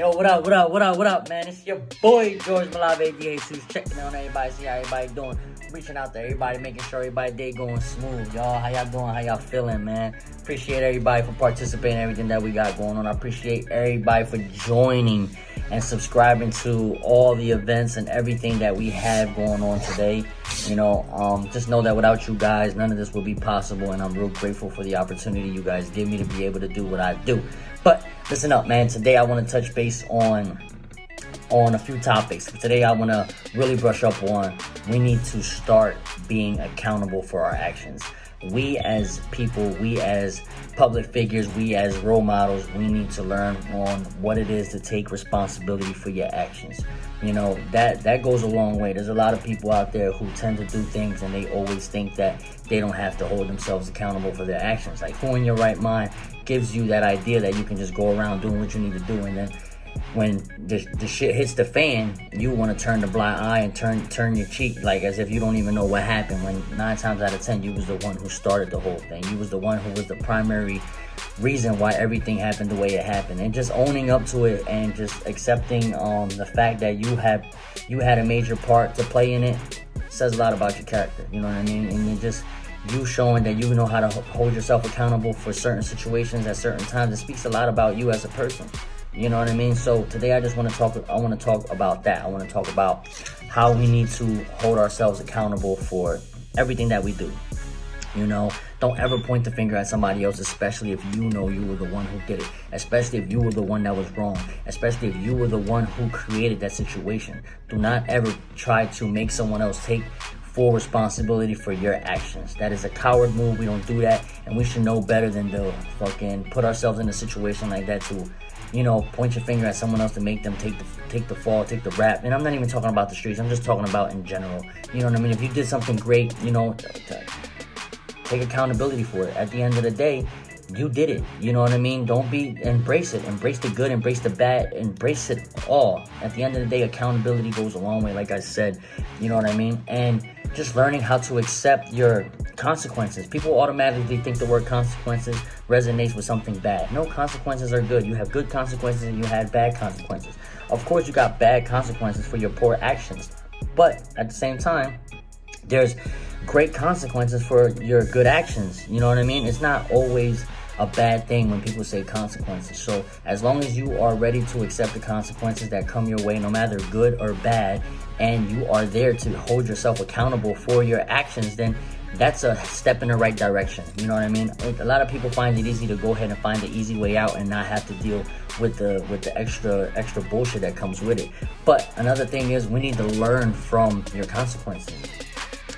Yo, what up, man? It's your boy, George Malave who's checking on everybody, see how everybody doing. Reaching out to everybody, making sure everybody day going smooth. Y'all, how y'all doing? How y'all feeling, man? Appreciate everybody for participating in everything that we got going on. I appreciate everybody for joining and subscribing to all the events and everything that we have going on today. Just know that without you guys, none of this would be possible, and I'm real grateful for the opportunity you guys give me to be able to do what I do. But listen up, man. Today I want to touch base on a few topics. Today I want to really brush up on we need to start being accountable for our actions. We as people, we as public figures, we as role models, we need to learn on what it is to take responsibility for your actions. That goes a long way. There's a lot of people out there who tend to do things and they always think that they don't have to hold themselves accountable for their actions. Like, who in your right mind gives you that idea that you can just go around doing what you need to do, and then when the shit hits the fan, you want to turn the blind eye and turn your cheek, like as if you don't even know what happened, when 9 times out of 10 you was the one who started the whole thing. You was the one who was the primary reason why everything happened the way it happened. And just owning up to it and just accepting the fact that you had a major part to play in it says a lot about your character. You know what I mean? And you showing that you know how to hold yourself accountable for certain situations at certain times, it speaks a lot about you as a person. You know what I mean? So today I want to talk about that. I want to talk about how we need to hold ourselves accountable for everything that we do. Don't ever point the finger at somebody else, especially if you know you were the one who did it, especially if you were the one that was wrong, especially if you were the one who created that situation. Do not ever try to make someone else take full responsibility for your actions. That is a coward move. We don't do that, and we should know better than to fucking put ourselves in a situation like that to point your finger at someone else to make them take the fall, take the rap. And I'm not even talking about the streets. I'm just talking about in general. You know what I mean? If you did something great, take accountability for it. At the end of the day, you did it. You know what I mean? Embrace it. Embrace the good, embrace the bad, embrace it all. At the end of the day, accountability goes a long way, like I said. You know what I mean? And just learning how to accept your consequences. People automatically think the word consequences resonates with something bad. No, consequences are good. You have good consequences and you have bad consequences. Of course, you got bad consequences for your poor actions. But at the same time, there's great consequences for your good actions. You know what I mean? It's not always a bad thing when people say consequences. So as long as you are ready to accept the consequences that come your way, no matter good or bad, and you are there to hold yourself accountable for your actions, then that's a step in the right direction. You know what I mean? A lot of people find it easy to go ahead and find the easy way out and not have to deal with the extra bullshit that comes with it. But another thing is, we need to learn from your consequences.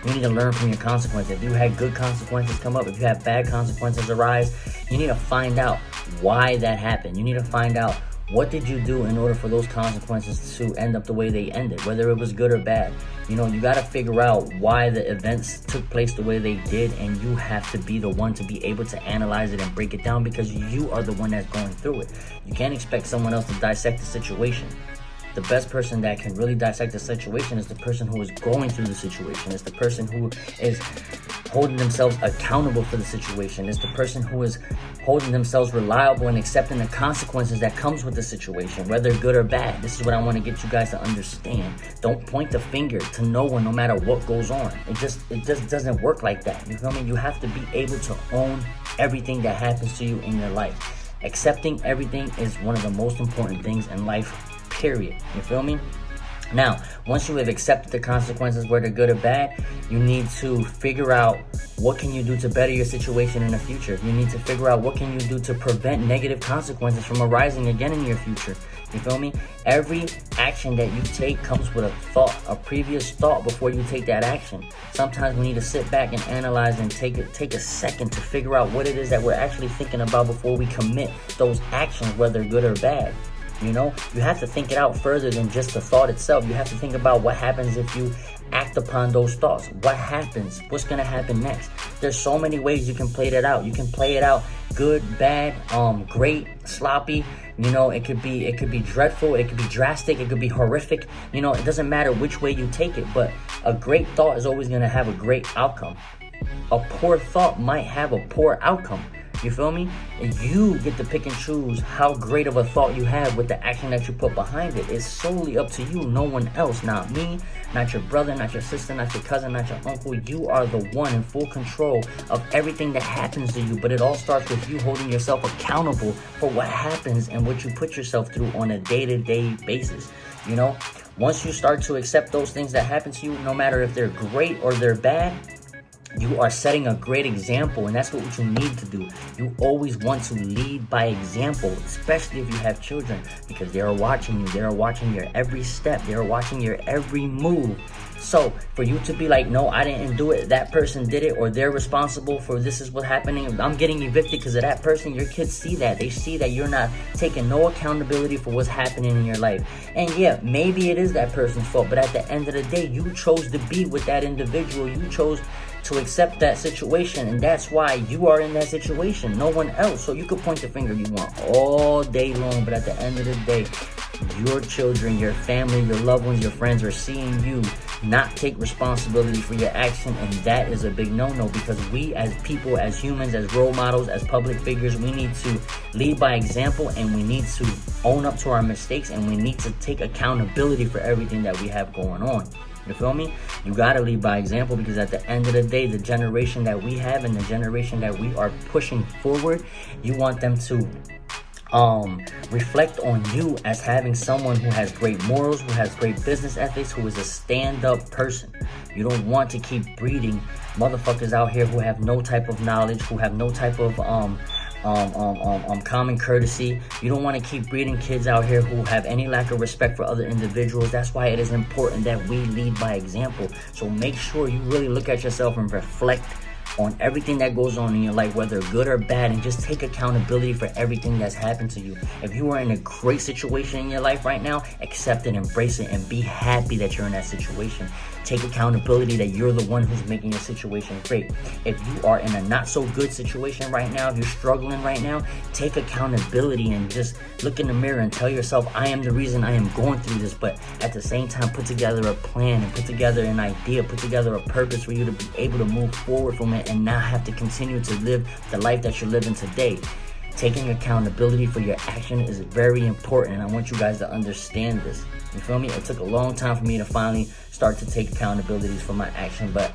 You need to learn from your consequences. If you had good consequences come up, if you had bad consequences arise, you need to find out why that happened. You need to find out, what did you do in order for those consequences to end up the way they ended, whether it was good or bad. You got to figure out why the events took place the way they did, and you have to be the one to be able to analyze it and break it down, because you are the one that's going through it. You can't expect someone else to dissect the situation. The best person that can really dissect the situation is the person who is going through the situation. It's the person who is holding themselves accountable for the situation. It's the person who is holding themselves reliable and accepting the consequences that comes with the situation, whether good or bad. This is what I want to get you guys to understand. Don't point the finger to no one, no matter what goes on. It just doesn't work like that. You feel me? You have to be able to own everything that happens to you in your life. Accepting everything is one of the most important things in life, period. You feel me? Now, once you have accepted the consequences, whether good or bad, you need to figure out what can you do to better your situation in the future. You need to figure out what can you do to prevent negative consequences from arising again in your future. You feel me? Every action that you take comes with a previous thought before you take that action. Sometimes we need to sit back and analyze and take a second to figure out what it is that we're actually thinking about before we commit those actions, whether good or bad. You have to think it out further than just the thought itself. You have to think about what happens if you act upon those thoughts. What happens? What's going to happen next? There's so many ways you can play that out. You can play it out good, bad, great, sloppy. It could be dreadful. It could be drastic. It could be horrific. It doesn't matter which way you take it, but a great thought is always going to have a great outcome. A poor thought might have a poor outcome. You feel me? And you get to pick and choose how great of a thought you have with the action that you put behind it. It's solely up to you, no one else. Not me, not your brother, not your sister, not your cousin, not your uncle. You are the one in full control of everything that happens to you. But it all starts with you holding yourself accountable for what happens and what you put yourself through on a day-to-day basis. You know, once you start to accept those things that happen to you, no matter if they're great or they're bad, you are setting a great example, and that's what you need to do. You always want to lead by example, especially if you have children, because they are watching you. They are watching your every step. They are watching your every move. So for you to be like, no, I didn't do it, that person did it, or they're responsible for this is what's happening, I'm getting evicted because of that person, your kids see that. They see that you're not taking no accountability for what's happening in your life. And yeah, maybe it is that person's fault, but at the end of the day, you chose to be with that individual. You chose to accept that situation, and that's why you are in that situation, no one else. So you could point the finger you want all day long, but at the end of the day, your children, your family, your loved ones, your friends are seeing you not take responsibility for your action, and that is a big no-no, because we as people, as humans, as role models, as public figures, we need to lead by example, and we need to own up to our mistakes, and we need to take accountability for everything that we have going on. You feel me? You gotta lead by example, because at the end of the day, the generation that we have and the generation that we are pushing forward, you want them to reflect on you as having someone who has great morals, who has great business ethics, who is a stand-up person. You don't want to keep breeding motherfuckers out here who have no type of knowledge, who have no type of common courtesy. You don't want to keep breeding kids out here who have any lack of respect for other individuals. That's why it is important that we lead by example. So make sure you really look at yourself and reflect on everything that goes on in your life, whether good or bad, and just take accountability for everything that's happened to you. If you are in a great situation in your life right now, accept it, embrace it, and be happy that you're in that situation. Take accountability that you're the one who's making your situation great. If you are in a not so good situation right now, if you're struggling right now, take accountability and just look in the mirror and tell yourself, I am the reason I am going through this. But at the same time, put together a plan and put together an idea, put together a purpose for you to be able to move forward from it and not have to continue to live the life that you're living today. Taking accountability for your action is very important, and I want you guys to understand this. You feel me? It took a long time for me to finally start to take accountabilities for my action, but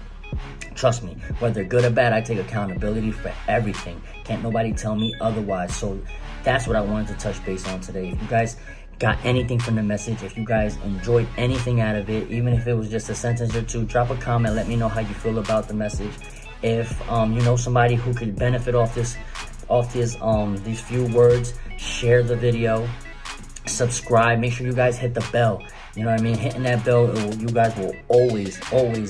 trust me, whether good or bad, I take accountability for everything. Can't nobody tell me otherwise. So that's what I wanted to touch base on today. If you guys got anything from the message, if you guys enjoyed anything out of it, even if it was just a sentence or two, drop a comment, let me know how you feel about the message. If you know somebody who could benefit off these few words, share the video, subscribe, make sure you guys hit the bell. You know what I mean? Hitting that bell, you guys will always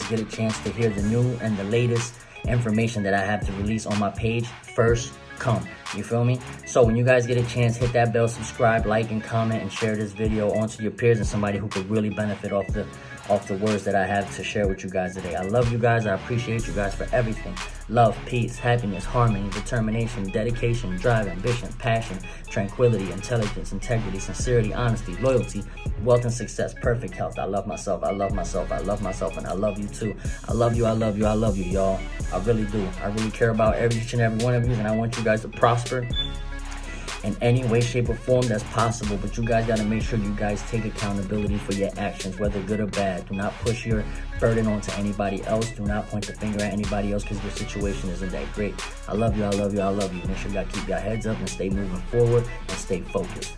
get a chance to hear the new and the latest information that I have to release on my page first come. You feel me? So when you guys get a chance, hit that bell, subscribe, like, and comment, and share this video onto your peers and somebody who could really benefit off the words that I have to share with you guys today. I love you guys. I appreciate you guys for everything. Love, peace, happiness, harmony, determination, dedication, drive, ambition, passion, tranquility, intelligence, integrity, sincerity, honesty, loyalty, wealth, and success, perfect health. I love myself. I love myself. I love myself, and I love you too. I love you. I love you. I love you, y'all. I really do. I really care about each and every one of you, and I want you guys to prosper in any way, shape, or form that's possible. But you guys got to make sure you guys take accountability for your actions, whether good or bad. Do not push your burden onto anybody else. Do not point the finger at anybody else, because your situation isn't that great. I love you. I love you. I love you. Make sure you guys keep your heads up and stay moving forward and stay focused.